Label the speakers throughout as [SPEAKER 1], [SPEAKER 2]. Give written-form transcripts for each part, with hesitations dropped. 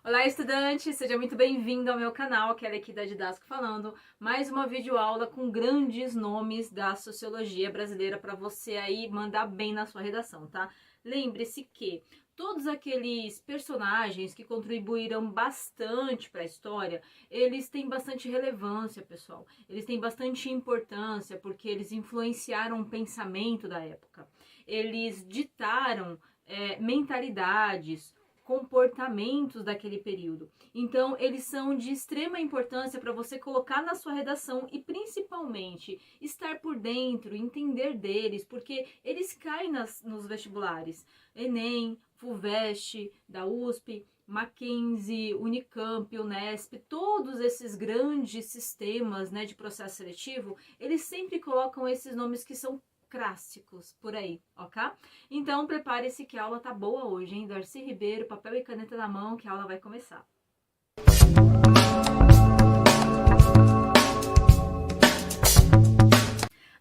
[SPEAKER 1] Olá, estudante! Seja muito bem-vindo ao meu canal, Kelly aqui da Didasco falando. Mais uma videoaula com grandes nomes da sociologia brasileira para você aí mandar bem na sua redação, tá? Lembre-se que todos aqueles personagens que contribuíram bastante para a história, eles têm bastante relevância, pessoal. Eles têm bastante importância porque eles influenciaram o pensamento da época. Eles ditaram mentalidades, comportamentos daquele período. Então, eles são de extrema importância para você colocar na sua redação e principalmente estar por dentro, entender deles, porque eles caem nos vestibulares. Enem, FUVEST, da USP, Mackenzie, Unicamp, Unesp, todos esses grandes sistemas, né, de processo seletivo, eles sempre colocam esses nomes que são clássicos por aí, ok? Então prepare-se que a aula tá boa hoje, hein? Darcy Ribeiro, papel e caneta na mão, que a aula vai começar.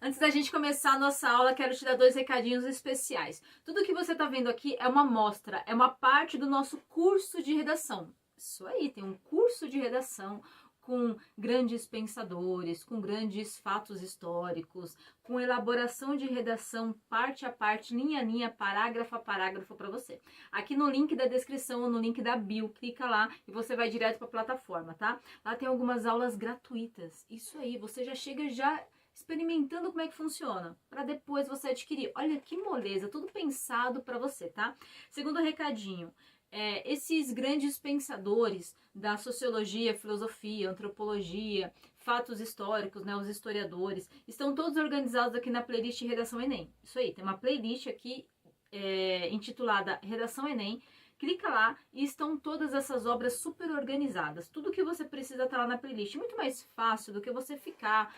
[SPEAKER 1] Antes da gente começar a nossa aula, quero te dar 2 recadinhos especiais. Tudo que você tá vendo aqui é uma amostra, é uma parte do nosso curso de redação. Isso aí, tem um curso de redação com grandes pensadores, com grandes fatos históricos, com elaboração de redação parte a parte, linha a linha, parágrafo a parágrafo para você. Aqui no link da descrição ou no link da bio, clica lá e você vai direto para a plataforma, tá? Lá tem algumas aulas gratuitas. Isso aí, você já chega experimentando como é que funciona, para depois você adquirir. Olha que moleza, tudo pensado para você, tá? Segundo recadinho, esses grandes pensadores da sociologia, filosofia, antropologia, fatos históricos, né, os historiadores, estão todos organizados aqui na playlist Redação Enem. Isso aí, tem uma playlist aqui intitulada Redação Enem. Clica lá e estão todas essas obras super organizadas. Tudo que você precisa tá lá na playlist. Muito mais fácil do que você ficar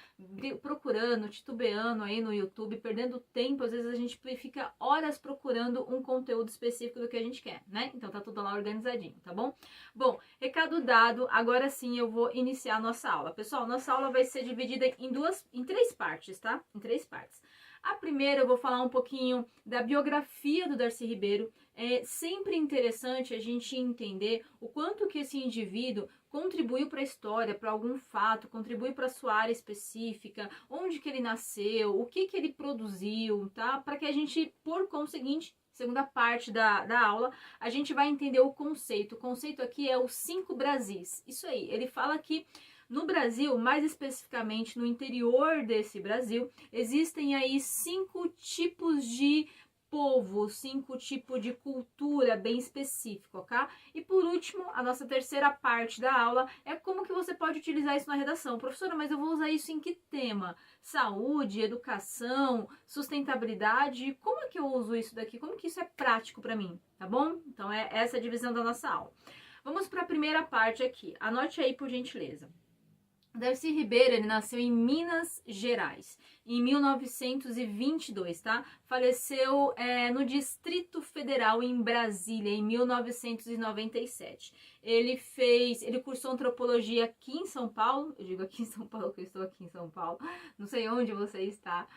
[SPEAKER 1] procurando, titubeando aí no YouTube, perdendo tempo. Às vezes a gente fica horas procurando um conteúdo específico do que a gente quer, né? Então tá tudo lá organizadinho, tá bom? Bom, recado dado, agora sim eu vou iniciar a nossa aula. Pessoal, nossa aula vai ser dividida em 3 partes, tá? Em 3 partes. A primeira eu vou falar um pouquinho da biografia do Darcy Ribeiro. É sempre interessante a gente entender o quanto que esse indivíduo contribuiu para a história, para algum fato, contribuiu para a sua área específica, onde que ele nasceu, o que ele produziu, tá? Para que a gente, por conseguinte, segunda parte da aula, a gente vai entender o conceito. O conceito aqui é os 5 Brasis. Isso aí, ele fala que no Brasil, mais especificamente no interior desse Brasil, existem aí 5 tipos de povo, 5 tipos de cultura bem específico, ok? E por último, a nossa terceira parte da aula é como que você pode utilizar isso na redação. Professora, mas eu vou usar isso em que tema? Saúde, educação, sustentabilidade? Como é que eu uso isso daqui? Como que isso é prático para mim, tá bom? Então é essa a divisão da nossa aula. Vamos para a primeira parte aqui. Anote aí, por gentileza. Darcy Ribeiro, ele nasceu em Minas Gerais, em 1922, tá? Faleceu no Distrito Federal, em Brasília, em 1997. Ele cursou antropologia aqui em São Paulo, eu digo aqui em São Paulo, que eu estou aqui em São Paulo, não sei onde você está.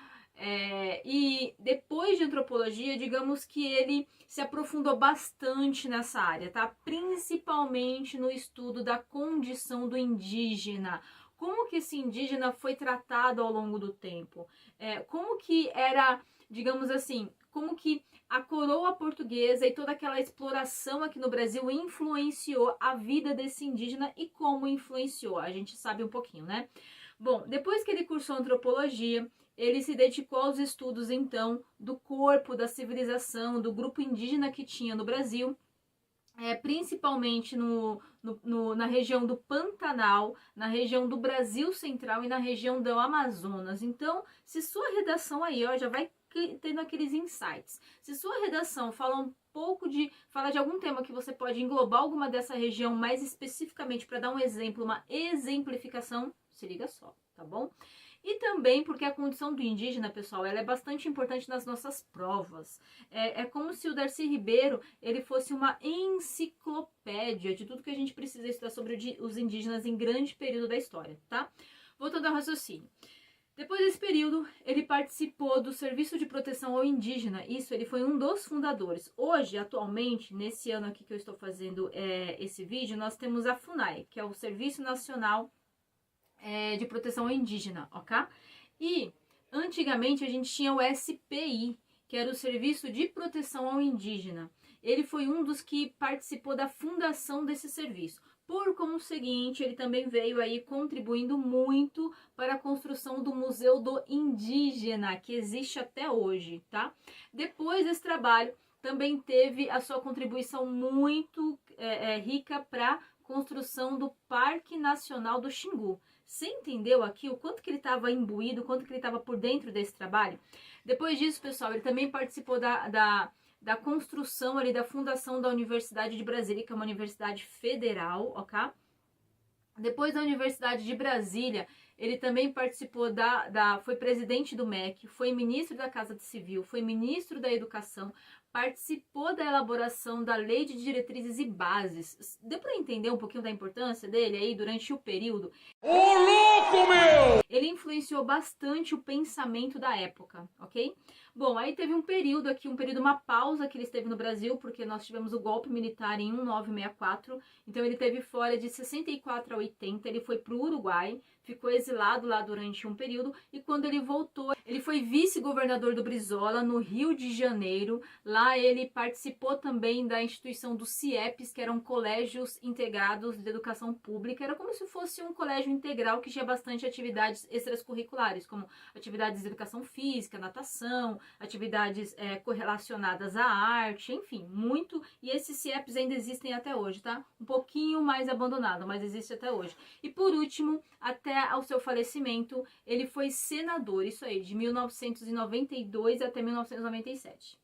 [SPEAKER 1] E depois de antropologia, digamos que ele se aprofundou bastante nessa área, tá? Principalmente no estudo da condição do indígena. Como que esse indígena foi tratado ao longo do tempo? Como que era, digamos assim, como que a coroa portuguesa e toda aquela exploração aqui no Brasil influenciou a vida desse indígena e como influenciou? A gente sabe um pouquinho, né? Bom, depois que ele cursou antropologia, ele se dedicou aos estudos, então, do corpo, da civilização, do grupo indígena que tinha no Brasil, principalmente na região do Pantanal, na região do Brasil Central e na região do Amazonas. Então, se sua redação aí, ó, já vai tendo aqueles insights. Se sua redação fala de algum tema que você pode englobar alguma dessa região mais especificamente para dar um exemplo, uma exemplificação, se liga só, tá bom? E também porque a condição do indígena, pessoal, ela é bastante importante nas nossas provas. É como se o Darcy Ribeiro ele fosse uma enciclopédia de tudo que a gente precisa estudar sobre os indígenas em grande período da história, tá? Voltando ao raciocínio. Depois desse período, ele participou do Serviço de Proteção ao Indígena. Isso, ele foi um dos fundadores. Hoje, atualmente, nesse ano aqui que eu estou fazendo esse vídeo, nós temos a FUNAI, que é o Serviço Nacional de Proteção ao Indígena, ok? E, antigamente, a gente tinha o SPI, que era o Serviço de Proteção ao Indígena. Ele foi um dos que participou da fundação desse serviço. Por conseguinte, ele também veio aí contribuindo muito para a construção do Museu do Indígena, que existe até hoje, tá? Depois desse trabalho, também teve a sua contribuição muito rica para a construção do Parque Nacional do Xingu. Você entendeu aqui o quanto que ele estava imbuído, o quanto que ele estava por dentro desse trabalho? Depois disso, pessoal, ele também participou da construção ali, da fundação da Universidade de Brasília, que é uma universidade federal, ok? Depois da Universidade de Brasília, ele também participou foi presidente do MEC, foi ministro da Casa Civil, foi ministro da Educação, participou da elaboração da Lei de Diretrizes e Bases. Deu para entender um pouquinho da importância dele aí durante o período? Ô, louco, meu! Ele influenciou bastante o pensamento da época, ok? Bom, aí teve um período aqui, uma pausa que ele esteve no Brasil, porque nós tivemos o golpe militar em 1964, então ele esteve fora de 64 a 80, ele foi para o Uruguai, ficou exilado lá durante um período, e quando ele voltou, ele foi vice-governador do Brizola, no Rio de Janeiro. Lá ele participou também da instituição dos CIEPs, que eram colégios integrados de educação pública. Era como se fosse um colégio integral que tinha bastante atividades extracurriculares, como atividades de educação física, natação, atividades correlacionadas à arte, enfim, muito. E esses CIEPs ainda existem até hoje, tá? Um pouquinho mais abandonado, mas existe até hoje. E por último, até ao seu falecimento, ele foi senador, isso aí, de 1992 até 1997.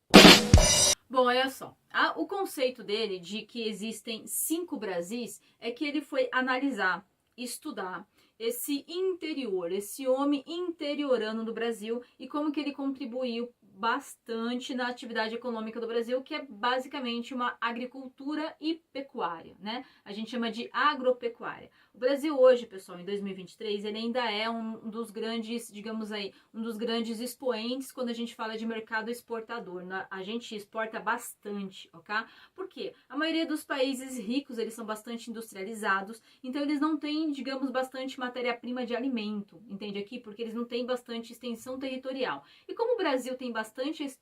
[SPEAKER 1] Bom, olha só, o conceito dele de que existem 5 Brasis é que ele foi analisar, estudar esse interior, esse homem interiorano do Brasil e como que ele contribuiu bastante na atividade econômica do Brasil, que é basicamente uma agricultura e pecuária, né? A gente chama de agropecuária. O Brasil hoje, pessoal, em 2023, ele ainda é um dos grandes, digamos aí, um dos grandes expoentes quando a gente fala de mercado exportador. A gente exporta bastante, ok? Por quê? A maioria dos países ricos, eles são bastante industrializados, então eles não têm, digamos, bastante matéria-prima de alimento, entende aqui? Porque eles não têm bastante extensão territorial. E como o Brasil tem bastante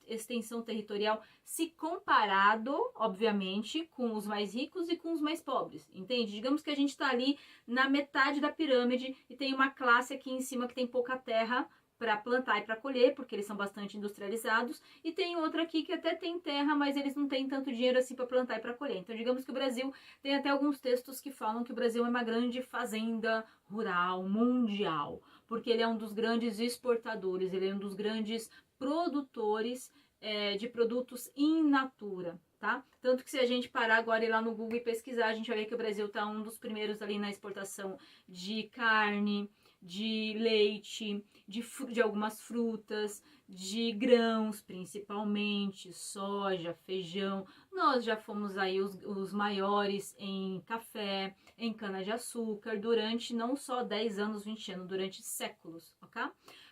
[SPEAKER 1] extensão territorial, se comparado, obviamente, com os mais ricos e com os mais pobres, entende? Digamos que a gente está ali na metade da pirâmide e tem uma classe aqui em cima que tem pouca terra para plantar e para colher, porque eles são bastante industrializados, e tem outra aqui que até tem terra, mas eles não têm tanto dinheiro assim para plantar e para colher. Então, digamos que o Brasil tem até alguns textos que falam que o Brasil é uma grande fazenda rural mundial, porque ele é um dos grandes exportadores, ele é um dos grandes produtores de produtos in natura, tá? Tanto que se a gente parar agora e ir lá no Google e pesquisar, a gente vai ver que o Brasil tá um dos primeiros ali na exportação de carne, de leite, de algumas frutas, de grãos principalmente, soja, feijão. Nós já fomos aí os maiores em café, em cana-de-açúcar, durante não só 10 anos, 20 anos, durante séculos, ok?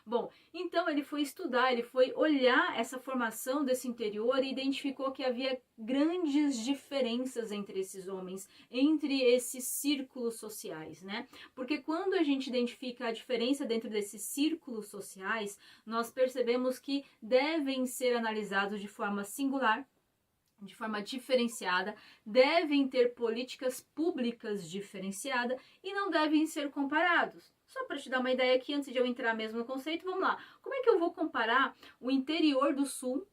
[SPEAKER 1] Bom, então ele foi estudar, ele foi olhar essa formação desse interior e identificou que havia grandes diferenças entre esses homens, entre esses círculos sociais, né? Porque quando a gente identifica a diferença dentro desses círculos sociais, nós percebemos que devem ser analisados de forma singular, de forma diferenciada, devem ter políticas públicas diferenciadas e não devem ser comparados. Só para te dar uma ideia aqui, antes de eu entrar mesmo no conceito, vamos lá. Como é que eu vou comparar o interior do sul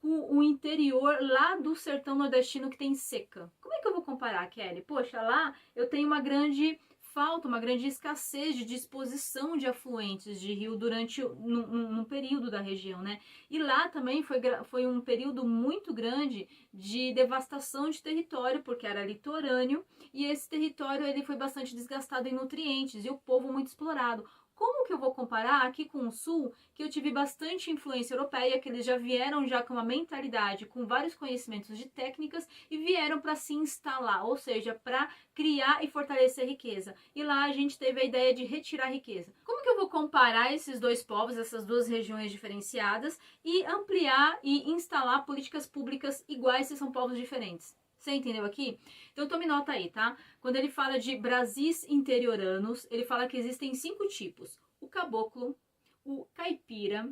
[SPEAKER 1] com o interior lá do sertão nordestino que tem seca? Como é que eu vou comparar, Kelly? Poxa, lá eu tenho uma grande falta, uma grande escassez de disposição de afluentes de rio durante um período da região, né? E lá também foi um período muito grande de devastação de território, porque era litorâneo, e esse território ele foi bastante desgastado em nutrientes, e o povo muito explorado. Como que eu vou comparar aqui com o Sul, que eu tive bastante influência europeia, que eles já vieram já com uma mentalidade, com vários conhecimentos de técnicas e vieram para se instalar, ou seja, para criar e fortalecer riqueza. E lá a gente teve a ideia de retirar riqueza. Como que eu vou comparar esses dois povos, essas duas regiões diferenciadas e ampliar e instalar políticas públicas iguais se são povos diferentes? Você entendeu aqui? Então tome nota aí, tá? Quando ele fala de Brasis interioranos, ele fala que existem 5 tipos: o caboclo, o caipira,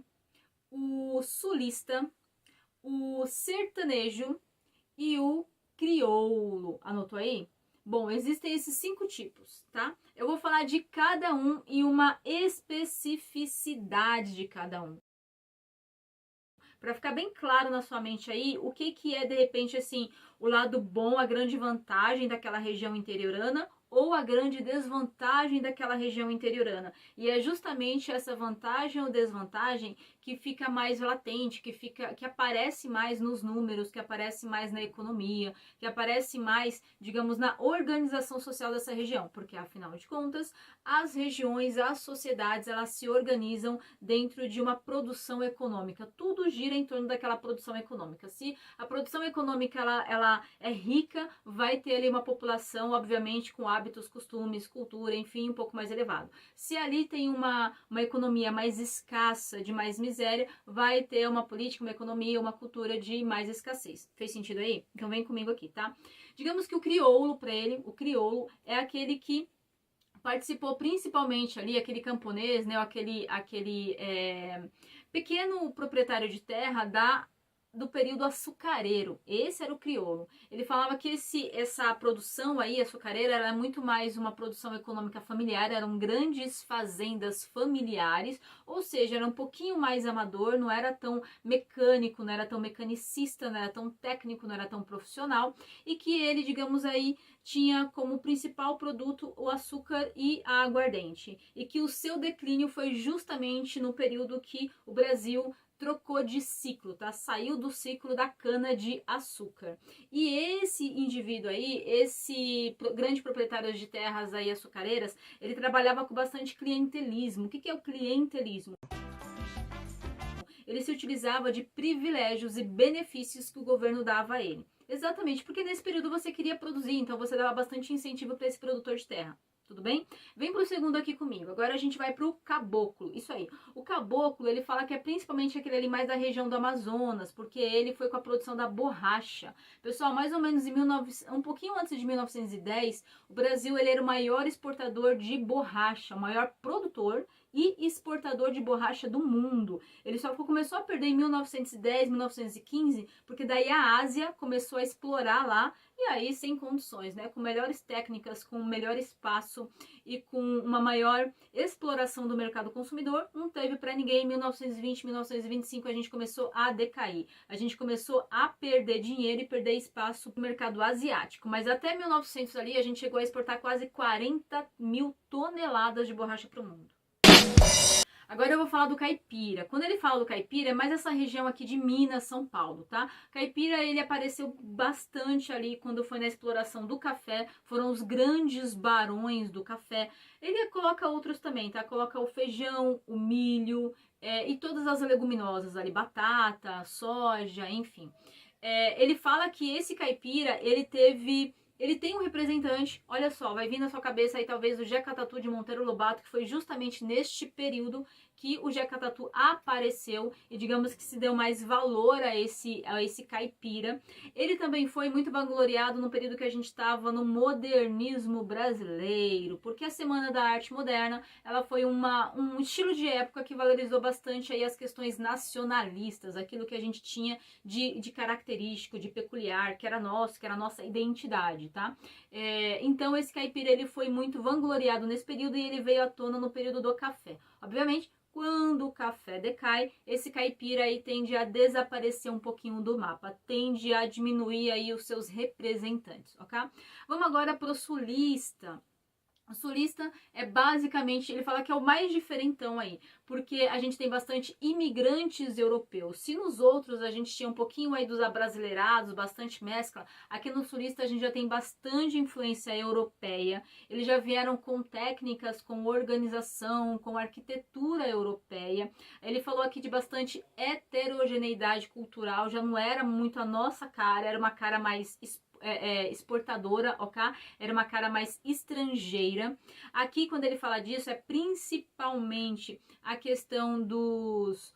[SPEAKER 1] o sulista, o sertanejo e o crioulo. Anotou aí? Bom, existem esses 5 tipos, tá? Eu vou falar de cada um e uma especificidade de cada um, para ficar bem claro na sua mente aí o que é, de repente, assim, o lado bom, a grande vantagem daquela região interiorana ou a grande desvantagem daquela região interiorana. E é justamente essa vantagem ou desvantagem que fica mais latente, que aparece mais nos números, que aparece mais na economia, que aparece mais, digamos, na organização social dessa região, porque afinal de contas, as regiões, as sociedades, elas se organizam dentro de uma produção econômica. Tudo gira em torno daquela produção econômica. Se a produção econômica ela é rica, vai ter ali uma população, obviamente, com hábitos, costumes, cultura, enfim, um pouco mais elevado. Se ali tem uma economia mais escassa, de mais miséria, vai ter uma política, uma economia, uma cultura de mais escassez. Fez sentido aí? Então vem comigo aqui, tá? Digamos que o crioulo, para ele, o crioulo é aquele que participou principalmente ali, aquele camponês, né, aquele pequeno proprietário de terra do período açucareiro. Esse era o crioulo. Ele falava que essa produção aí açucareira era muito mais uma produção econômica familiar, eram grandes fazendas familiares, ou seja, era um pouquinho mais amador, não era tão mecânico, não era tão mecanicista, não era tão técnico, não era tão profissional, e que ele, digamos aí, tinha como principal produto o açúcar e a aguardente, e que o seu declínio foi justamente no período que o Brasil trocou de ciclo, tá? Saiu do ciclo da cana de açúcar. E esse indivíduo aí, esse grande proprietário de terras aí açucareiras, ele trabalhava com bastante clientelismo. O que é o clientelismo? Ele se utilizava de privilégios e benefícios que o governo dava a ele. Exatamente, porque nesse período você queria produzir, então você dava bastante incentivo para esse produtor de terra. Tudo bem? Vem pro segundo aqui comigo. Agora a gente vai pro caboclo. Isso aí. O caboclo, ele fala que é principalmente aquele ali mais da região do Amazonas, porque ele foi com a produção da borracha. Pessoal, mais ou menos um pouquinho antes de 1910, o Brasil ele era o maior exportador de borracha, o maior produtor e exportador de borracha do mundo. Ele só começou a perder em 1910, 1915, porque daí a Ásia começou a explorar lá, e aí sem condições, né? Com melhores técnicas, com melhor espaço e com uma maior exploração do mercado consumidor, não teve para ninguém. Em 1920, 1925 a gente começou a decair. A gente começou a perder dinheiro e perder espaço no mercado asiático. Mas até 1900 ali a gente chegou a exportar quase 40 mil toneladas de borracha para o mundo. Agora eu vou falar do caipira. Quando ele fala do caipira, é mais essa região aqui de Minas, São Paulo, tá? Caipira, ele apareceu bastante ali quando foi na exploração do café. Foram os grandes barões do café. Ele coloca outros também, tá? Coloca o feijão, o milho e todas as leguminosas ali, batata, soja, enfim. Ele fala que esse caipira, ele tem um representante, olha só, vai vir na sua cabeça aí talvez o Jeca Tatu de Monteiro Lobato, que foi justamente neste período que o Jeca Tatu apareceu e digamos que se deu mais valor a esse caipira. Ele também foi muito vangloriado no período que a gente estava no modernismo brasileiro, porque a Semana da Arte Moderna, ela foi um estilo de época que valorizou bastante aí as questões nacionalistas, aquilo que a gente tinha de característico, de peculiar, que era nosso, que era a nossa identidade, tá? Então esse caipira ele foi muito vangloriado nesse período e ele veio à tona no período do café. Obviamente, quando o café decai, esse caipira aí tende a desaparecer um pouquinho do mapa, tende a diminuir aí os seus representantes, ok? Vamos agora para o sulista. O sulista é basicamente, ele fala que é o mais diferentão aí, porque a gente tem bastante imigrantes europeus. Se nos outros a gente tinha um pouquinho aí dos abrasileirados, bastante mescla, aqui no sulista a gente já tem bastante influência europeia. Eles já vieram com técnicas, com organização, com arquitetura europeia. Ele falou aqui de bastante heterogeneidade cultural, já não era muito a nossa cara, era uma cara mais exportadora, ok? Era uma cara mais estrangeira. Aqui, quando ele fala disso, é principalmente a questão dos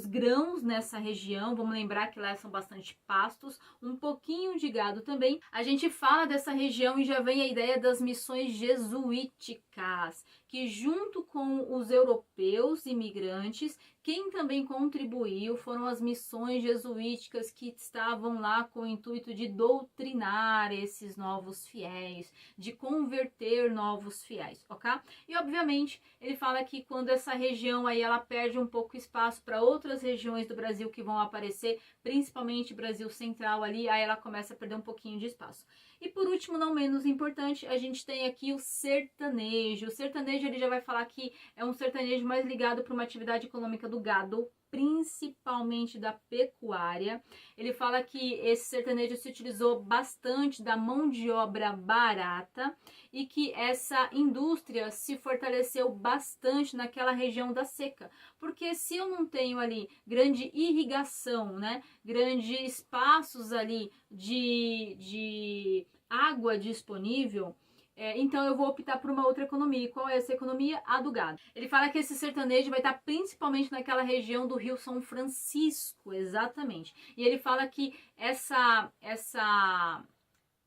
[SPEAKER 1] grãos nessa região. Vamos lembrar que lá são bastante pastos, um pouquinho de gado também. A gente fala dessa região e já vem a ideia das missões jesuíticas, que junto com os europeus imigrantes, quem também contribuiu foram as missões jesuíticas que estavam lá com o intuito de doutrinar esses novos fiéis, de converter novos fiéis, ok? E obviamente ele fala que quando essa região aí ela perde um pouco espaço para outras regiões do Brasil que vão aparecer, principalmente Brasil Central ali, aí ela começa a perder um pouquinho de espaço. E por último, não menos importante, a gente tem aqui o sertanejo. O sertanejo ele já vai falar que é um sertanejo mais ligado para uma atividade econômica do gado, principalmente da pecuária. Ele fala que esse sertanejo se utilizou bastante da mão de obra barata e que essa indústria se fortaleceu bastante naquela região da seca. Porque se eu não tenho ali grande irrigação, né, grandes espaços ali de água disponível, então eu vou optar por uma outra economia. E qual é essa economia? A do gado. Ele fala que esse sertanejo vai estar principalmente naquela região do Rio São Francisco, exatamente. E ele fala que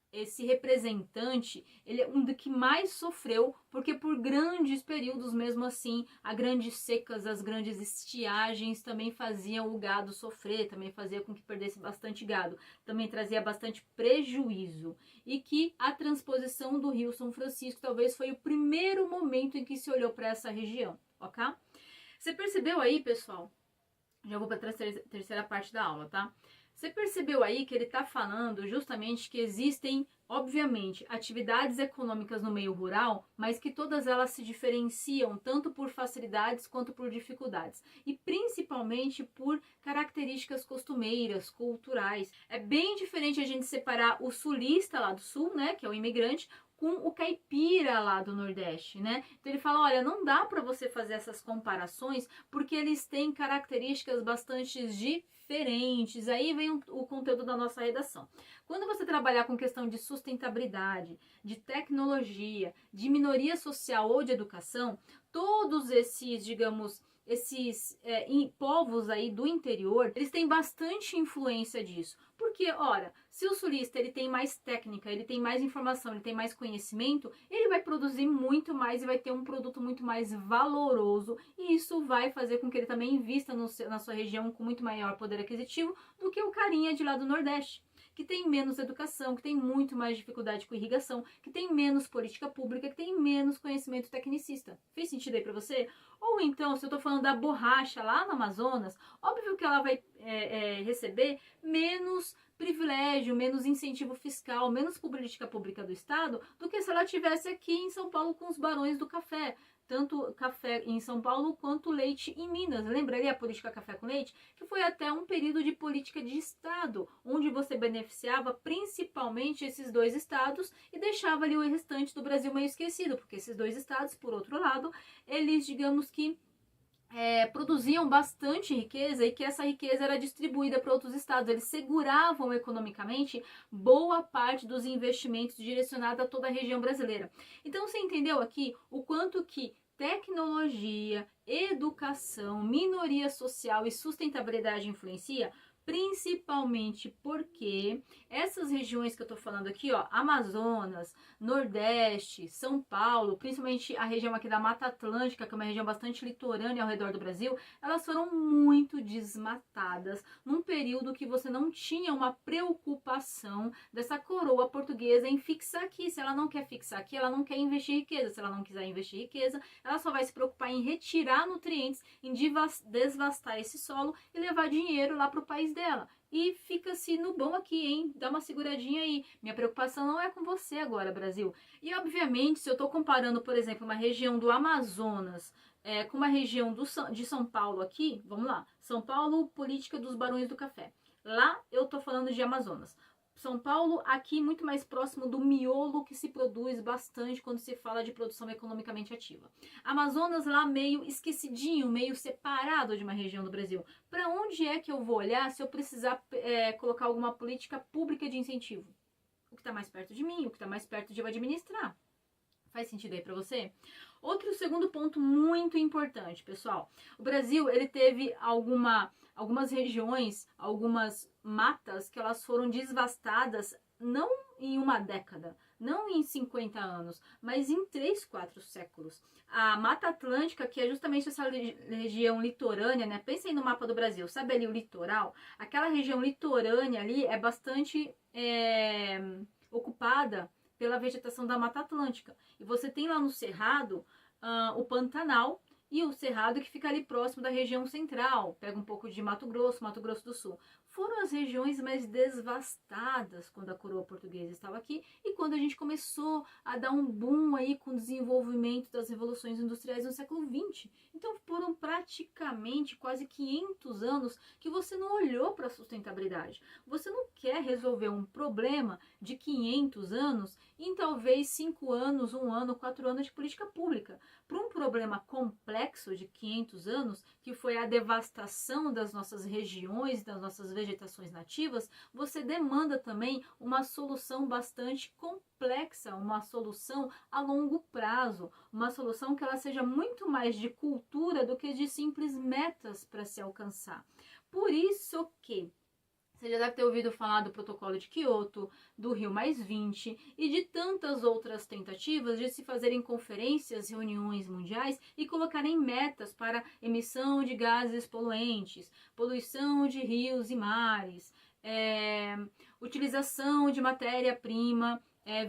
[SPEAKER 1] esse representante, ele é um do que mais sofreu, porque por grandes períodos, mesmo assim, as grandes secas, as grandes estiagens também faziam o gado sofrer, também fazia com que perdesse bastante gado, também trazia bastante prejuízo. E que a transposição do Rio São Francisco talvez foi o primeiro momento em que se olhou para essa região, ok? Você percebeu aí, pessoal? Já vou para a terceira parte da aula, tá? Você percebeu aí que ele está falando justamente que existem, obviamente, atividades econômicas no meio rural, mas que todas elas se diferenciam tanto por facilidades quanto por dificuldades. E principalmente por características costumeiras, culturais. É bem diferente a gente separar o sulista lá do sul, né, que é o imigrante, com o caipira lá do Nordeste, né? Então ele fala, olha, não dá para você fazer essas comparações porque eles têm características bastante diferentes. Aí vem o conteúdo da nossa redação. Quando você trabalhar com questão de sustentabilidade, de tecnologia, de minoria social ou de educação, todos esses, digamos, povos aí do interior, eles têm bastante influência disso. Porque, ora, se o sulista ele tem mais técnica, ele tem mais informação, ele tem mais conhecimento, ele vai produzir muito mais e vai ter um produto muito mais valoroso, e isso vai fazer com que ele também invista na sua região com muito maior poder aquisitivo do que o carinha de lá do Nordeste, que tem menos educação, que tem muito mais dificuldade com irrigação, que tem menos política pública, que tem menos conhecimento tecnicista. Fez sentido aí para você? Ou então, se eu estou falando da borracha lá no Amazonas, óbvio que ela vai receber menos privilégio, menos incentivo fiscal, menos política pública do Estado do que se ela tivesse aqui em São Paulo com os barões do café. Tanto café em São Paulo quanto leite em Minas. Lembra ali a política café com leite? Que foi até um período de política de Estado, onde você beneficiava principalmente esses dois estados e deixava ali o restante do Brasil meio esquecido, porque esses dois estados, por outro lado, eles, digamos que, produziam bastante riqueza e que essa riqueza era distribuída para outros estados. Eles seguravam economicamente boa parte dos investimentos direcionados a toda a região brasileira. Então você entendeu aqui o quanto que tecnologia, educação, minoria social e sustentabilidade influencia? Principalmente porque essas regiões que eu tô falando aqui, ó, Amazonas, Nordeste, São Paulo, principalmente a região aqui da Mata Atlântica, que é uma região bastante litorânea ao redor do Brasil, elas foram muito desmatadas num período que você não tinha uma preocupação dessa coroa portuguesa em fixar aqui. Se ela não quer fixar aqui, ela não quer investir riqueza. Se ela não quiser investir riqueza, ela só vai se preocupar em retirar nutrientes, em desvastar esse solo e levar dinheiro lá para o país dela. E fica-se no bom aqui, hein? Dá uma seguradinha aí. Minha preocupação não é com você agora, Brasil. E, obviamente, se eu tô comparando, por exemplo, uma região do Amazonas com uma região de São Paulo aqui, vamos lá. São Paulo, política dos Barões do Café. Lá eu tô falando de Amazonas. São Paulo, aqui muito mais próximo do miolo que se produz bastante quando se fala de produção economicamente ativa. Amazonas lá meio esquecidinho, meio separado de uma região do Brasil. Para onde é que eu vou olhar se eu precisar colocar alguma política pública de incentivo? O que está mais perto de mim, o que está mais perto de eu administrar. Faz sentido aí para você? Outro segundo ponto muito importante, pessoal. O Brasil, ele teve algumas regiões, algumas matas que elas foram devastadas não em uma década, não em 50 anos, mas em 3, 4 séculos. A Mata Atlântica, que é justamente essa região litorânea, né? Pensa aí no mapa do Brasil, sabe ali o litoral? Aquela região litorânea ali é bastante ocupada pela vegetação da Mata Atlântica. E você tem lá no Cerrado o Pantanal e o Cerrado que fica ali próximo da região central. Pega um pouco de Mato Grosso do Sul. Foram as regiões mais devastadas quando a coroa portuguesa estava aqui e quando a gente começou a dar um boom aí com o desenvolvimento das revoluções industriais no século XX. Então foram praticamente quase 500 anos que você não olhou para a sustentabilidade. Você não quer resolver um problema de 500 anos em talvez 5 anos, 1 ano, 4 anos de política pública. Para um problema complexo de 500 anos, que foi a devastação das nossas regiões, das nossas vegetações nativas, você demanda também uma solução bastante complexa, uma solução a longo prazo, uma solução que ela seja muito mais de cultura do que de simples metas para se alcançar. Por isso que você já deve ter ouvido falar do Protocolo de Kyoto, do Rio+20 e de tantas outras tentativas de se fazerem conferências, reuniões mundiais e colocarem metas para emissão de gases poluentes, poluição de rios e mares, utilização de matéria-prima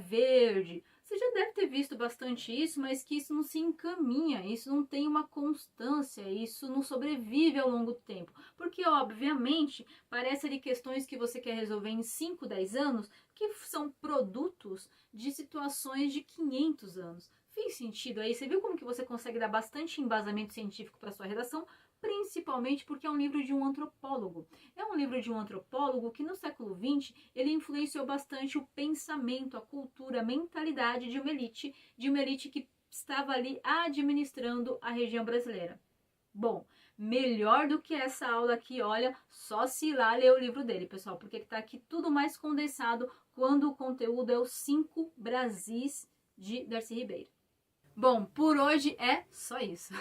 [SPEAKER 1] verde. Você já deve ter visto bastante isso, mas que isso não se encaminha, isso não tem uma constância, isso não sobrevive ao longo do tempo. Porque, obviamente, parece ali questões que você quer resolver em 5, 10 anos, que são produtos de situações de 500 anos. Fez sentido aí? Você viu como que você consegue dar bastante embasamento científico para sua redação? Principalmente porque é um livro de um antropólogo. É um livro de um antropólogo que no século XX ele influenciou bastante o pensamento, a cultura, a mentalidade de uma elite que estava ali administrando a região brasileira. Bom, melhor do que essa aula aqui, olha, só se ir lá ler o livro dele, pessoal, porque está aqui tudo mais condensado quando o conteúdo é os 5 Brasis de Darcy Ribeiro. Bom, por hoje é só isso.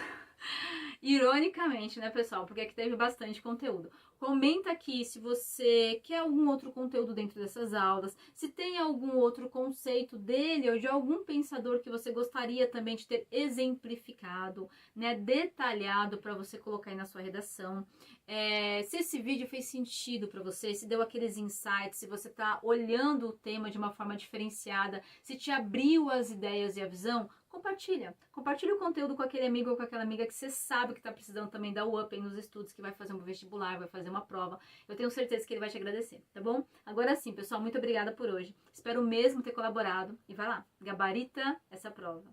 [SPEAKER 1] Ironicamente, né, pessoal? Porque aqui teve bastante conteúdo. Comenta aqui se você quer algum outro conteúdo dentro dessas aulas, se tem algum outro conceito dele ou de algum pensador que você gostaria também de ter exemplificado, né, detalhado para você colocar aí na sua redação. Se esse vídeo fez sentido para você, se deu aqueles insights, se você está olhando o tema de uma forma diferenciada, se te abriu as ideias e a visão, compartilha o conteúdo com aquele amigo ou com aquela amiga que você sabe que está precisando também dar o up aí nos estudos, que vai fazer um vestibular, vai fazer uma prova. Eu tenho certeza que ele vai te agradecer, tá bom? Agora sim, pessoal, muito obrigada por hoje. Espero mesmo ter colaborado. E vai lá, gabarita essa prova.